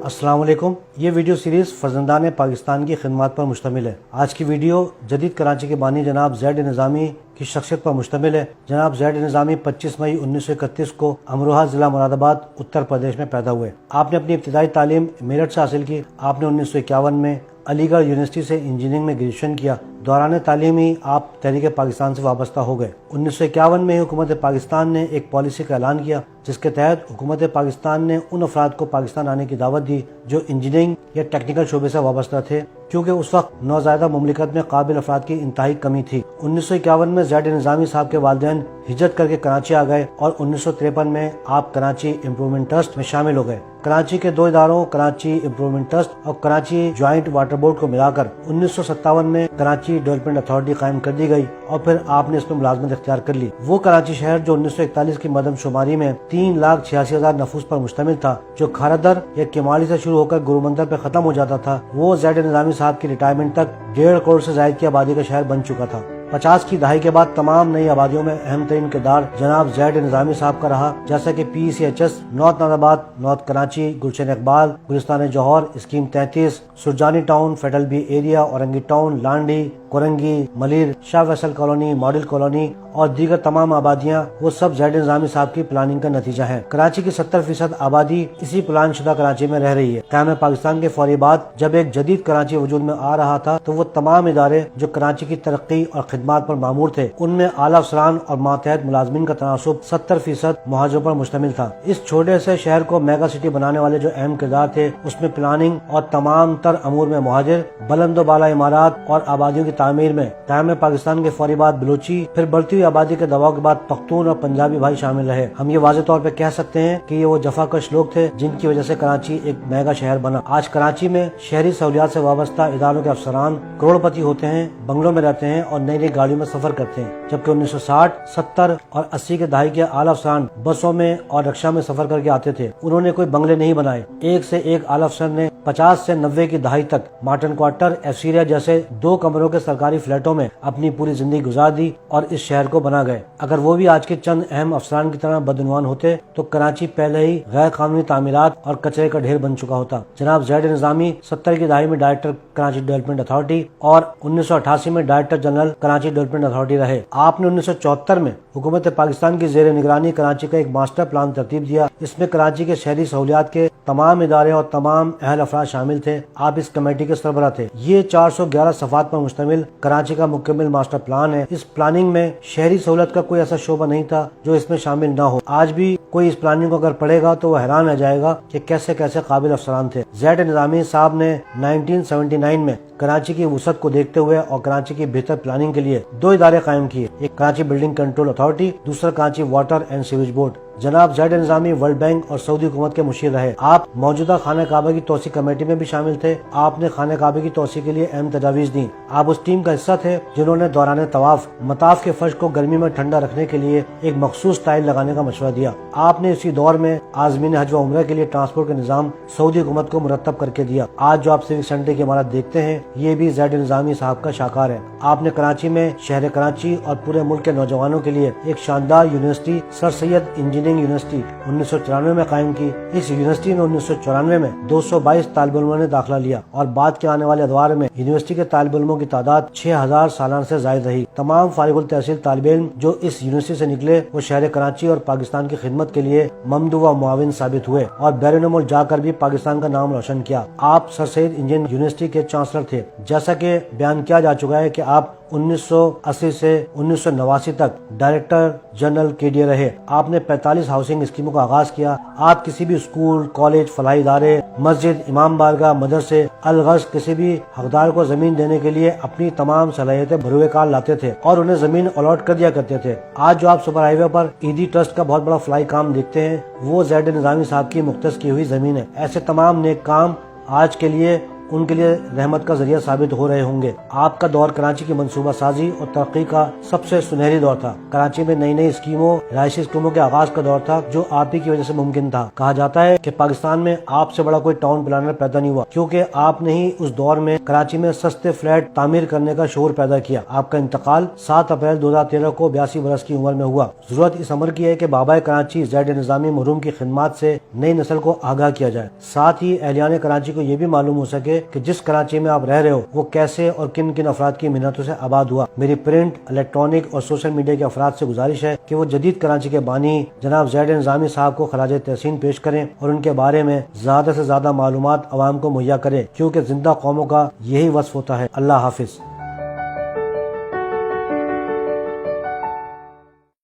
السلام علیکم۔ یہ ویڈیو سیریز فرزندان پاکستان کی خدمات پر مشتمل ہے۔ آج کی ویڈیو جدید کراچی کے بانی جناب زید نظامی کی شخصیت پر مشتمل ہے۔ جناب زید نظامی 25 مئی 1931 کو امروہہ ضلع مراد آباد اتر پردیش میں پیدا ہوئے۔ آپ نے اپنی ابتدائی تعلیم میرٹھ سے حاصل کی۔ آپ نے 1951 میں علی گڑھ یونیورسٹی سے انجینئرنگ میں گریجویشن کیا۔ دوران تعلیم ہی آپ تحریک پاکستان سے وابستہ ہو گئے۔ 1951 میں حکومت پاکستان نے ایک پالیسی کا اعلان کیا جس کے تحت حکومت پاکستان نے ان افراد کو پاکستان آنے کی دعوت دی جو انجینئرنگ یا ٹیکنیکل شعبے سے وابستہ تھے، کیونکہ اس وقت نوزائیدہ مملکت میں قابل افراد کی انتہائی کمی تھی۔ 1951 میں زید نظامی صاحب کے والدین ہجرت کر کے کراچی آ گئے اور 1953 میں آپ کراچی امپرومنٹ ٹرسٹ میں شامل ہو گئے۔ کراچی کے دو اداروں کراچی امپرومنٹ ٹرسٹ اور کراچی جوائنٹ واٹر بورڈ کو ملا کر 1957 میں کراچی ڈیولپمنٹ اتھارٹی قائم کر دی گئی اور پھر آپ نے اس میں ملازمت اختیار کر لی۔ وہ کراچی شہر جو 1941 کی مردم شماری میں 3,86,000 نفوس پر مشتمل تھا، جو کھارادر یا کمالی سے شروع ہو کر گرومندر پہ ختم ہو جاتا تھا، وہ زید نظامی صاحب کی ریٹائرمنٹ تک 1.5 کروڑ سے زائد کی آبادی کا شہر بن چکا تھا۔ 50 کی دہائی کے بعد تمام نئی آبادیوں میں اہم ترین کردار جناب زید نظامی صاحب کا رہا، جیسا کہ PCHS، نارتھ ناد آباد، north Karachi, Gulshan Iqbal, Gulistan Jauhar, scheme 33، Surjani town, federal B area, Orangi town, Landhi, Korangi, Malir, Shah Faisal colony, model colony اور دیگر تمام آبادیاں وہ سب زید نظامی صاحب کی پلاننگ کا نتیجہ ہے۔ کراچی کی 70% آبادی اسی پلان شدہ کراچی میں رہ رہی ہے۔ قیام پاکستان کے فوری بعد جب ایک جدید کراچی وجود میں آ رہا تھا تو وہ تمام ادارے جو کراچی کی ترقی اور خدمات پر مامور تھے، ان میں اعلیٰ افسران اور ماتحت ملازمین کا تناسب 70% مہاجروں پر مشتمل تھا۔ اس چھوٹے سے شہر کو میگا سٹی بنانے والے جو اہم کردار تھے، اس میں پلاننگ اور تمام تر امور میں مہاجر، بلند و بالا عمارات اور آبادیوں کی تعمیر میں قیام پاکستان کے فوری بعد بلوچی، پھر بڑھتی ہوئی آبادی کے دباؤ کے بعد پختون اور پنجابی بھائی شامل رہے۔ ہم یہ واضح طور پہ کہہ سکتے ہیں کہ یہ وہ جفاکش لوگ تھے جن کی وجہ سے کراچی ایک میگا شہر بنا۔ آج کراچی میں شہری سہولیات سے وابستہ اداروں کے افسران کروڑ پتی ہوتے ہیں، بنگلوں میں رہتے ہیں اور نئی نئی گاڑیوں میں سفر کرتے ہیں، جبکہ 1960، 70 اور 80 کے دہائی کے اعلیٰ افسران بسوں میں اور رکشا میں سفر کر کے آتے تھے۔ انہوں نے کوئی بنگلے نہیں بنائے۔ ایک سے ایک اعلیٰ افسر نے 50 سے 90 کی دہائی تک مارٹن کوارٹر، ایفسیریا جیسے 2 کمروں کے سرکاری فلیٹوں میں اپنی پوری زندگی گزار دی اور اس شہر کو بنا گئے۔ اگر وہ بھی آج کے چند اہم افسران کی طرح بدعنوان ہوتے تو کراچی پہلے ہی غیر قانونی تعمیرات اور کچرے کا ڈھیر بن چکا ہوتا۔ جناب زید نظامی 70 کی دہائی میں ڈائریکٹر کراچی ڈیولپمنٹ اتھارٹی اور 1988 میں director general Karachi development authority رہے۔ آپ نے 1974 میں حکومت پاکستان کی زیر نگرانی کراچی کا ایک ماسٹر پلان ترتیب دیا۔ اس میں کراچی کے شہری سہولیات کے تمام ادارے اور تمام اہل افراد شامل تھے۔ آپ اس کمیٹی کے سربراہ تھے۔ یہ 411 صفحات پر مشتمل کراچی کا مکمل ماسٹر پلان ہے۔ اس پلاننگ میں شہری سہولت کا کوئی ایسا شعبہ نہیں تھا جو اس میں شامل نہ ہو۔ آج بھی کوئی اس پلاننگ کو اگر پڑھے گا تو وہ حیران رہ جائے گا کہ کیسے کیسے قابل افسران تھے۔ زید نظامی صاحب نے 1979 میں کراچی کی وسعت کو دیکھتے ہوئے اور کراچی کی بہتر پلاننگ کے لیے 2 ادارے قائم کیے، ایک کراچی بلڈنگ کنٹرول اتھارٹی، دوسرا Karachi water and sewage board. جناب زید نظامی ورلڈ بینک اور سعودی حکومت کے مشیر رہے۔ آپ موجودہ خانہ کعبہ کی توسیع کمیٹی میں بھی شامل تھے۔ آپ نے خانہ کعبہ کی توسیع کے لیے اہم تجاویز دیں۔ آپ اس ٹیم کا حصہ تھے جنہوں نے دوران طواف مطاف کے فرش کو گرمی میں ٹھنڈا رکھنے کے لیے ایک مخصوص ٹائل لگانے کا مشورہ دیا۔ آپ نے اسی دور میں عازمین حج و عمرہ کے لیے ٹرانسپورٹ کا نظام سعودی حکومت کو مرتب کر کے دیا۔ آج جو آپ سیوک سینٹر کی عمارت دیکھتے ہیں، یہ بھی زید نظامی صاحب کا شاہکار ہے۔ آپ نے کراچی میں شہر کراچی اور پورے ملک کے نوجوانوں کے لیے ایک شاندار یونیورسٹی سر سید انجینئرنگ یونیورسٹی 1994 میں قائم کی۔ اس یونیورسٹی میں 1994 میں 222 طالب علموں نے داخلہ لیا اور بعد کے آنے والے ادوار میں یونیورسٹی کے طالب علموں کی تعداد 6000 سالانہ سے زائد رہی۔ تمام فارغ التحصیل طالب علم جو اس یونیورسٹی سے نکلے وہ شہر کراچی اور پاکستان کی خدمت کے لیے ممدو و معاون ثابت ہوئے اور بیرون ملک جا کر بھی پاکستان کا نام روشن کیا۔ آپ سر سید انجینئرنگ یونیورسٹی کے چانسلر تھے۔ جیسا کہ بیان کیا جا چکا ہے کہ آپ 1980 سے 1989 تک ڈائریکٹر جنرل KDA رہے۔ آپ نے 45 ہاؤسنگ اسکیموں کا آغاز کیا۔ آپ کسی بھی اسکول، کالج، فلاحی ادارے، مسجد، امام بارگاہ، مدرسے، الغرض کسی بھی حقدار کو زمین دینے کے لیے اپنی تمام صلاحیتیں بروئے کار لاتے تھے اور انہیں زمین الاٹ کر دیا کرتے تھے۔ آج جو آپ سپر ہائی وے پر ایدی ٹرسٹ کا بہت بڑا فلاحی کام دیکھتے ہیں، وہ زید نظامی صاحب کی مختص کی ہوئی زمین ہے۔ ایسے تمام نیک کام آج کے لیے ان کے لیے رحمت کا ذریعہ ثابت ہو رہے ہوں گے۔ آپ کا دور کراچی کی منصوبہ سازی اور ترقی کا سب سے سنہری دور تھا۔ کراچی میں نئی نئی اسکیموں، رہائشی اسکیموں کے آغاز کا دور تھا جو آپ ہی کی وجہ سے ممکن تھا۔ کہا جاتا ہے کہ پاکستان میں آپ سے بڑا کوئی ٹاؤن پلانر پیدا نہیں ہوا، کیونکہ آپ نے ہی اس دور میں کراچی میں سستے فلیٹ تعمیر کرنے کا شعور پیدا کیا۔ آپ کا انتقال 7 اپریل 2013 کو 82 برس کی عمر میں ہوا۔ ضرورت اس امر کی ہے کہ بابا کراچی زید نظامی مرحوم کی خدمات سے نئی نسل کو آگاہ کیا جائے، ساتھ ہی اہلیان کراچی کو یہ بھی معلوم ہو سکے کہ جس کراچی میں آپ رہ رہے ہو وہ کیسے اور کن کن افراد کی محنتوں سے آباد ہوا۔ میری پرنٹ، الیکٹرانک اور سوشل میڈیا کے افراد سے گزارش ہے کہ وہ جدید کراچی کے بانی جناب زید نظامی صاحب کو خراج تحسین پیش کریں اور ان کے بارے میں زیادہ سے زیادہ معلومات عوام کو مہیا کریں، کیونکہ زندہ قوموں کا یہی وصف ہوتا ہے۔ اللہ حافظ۔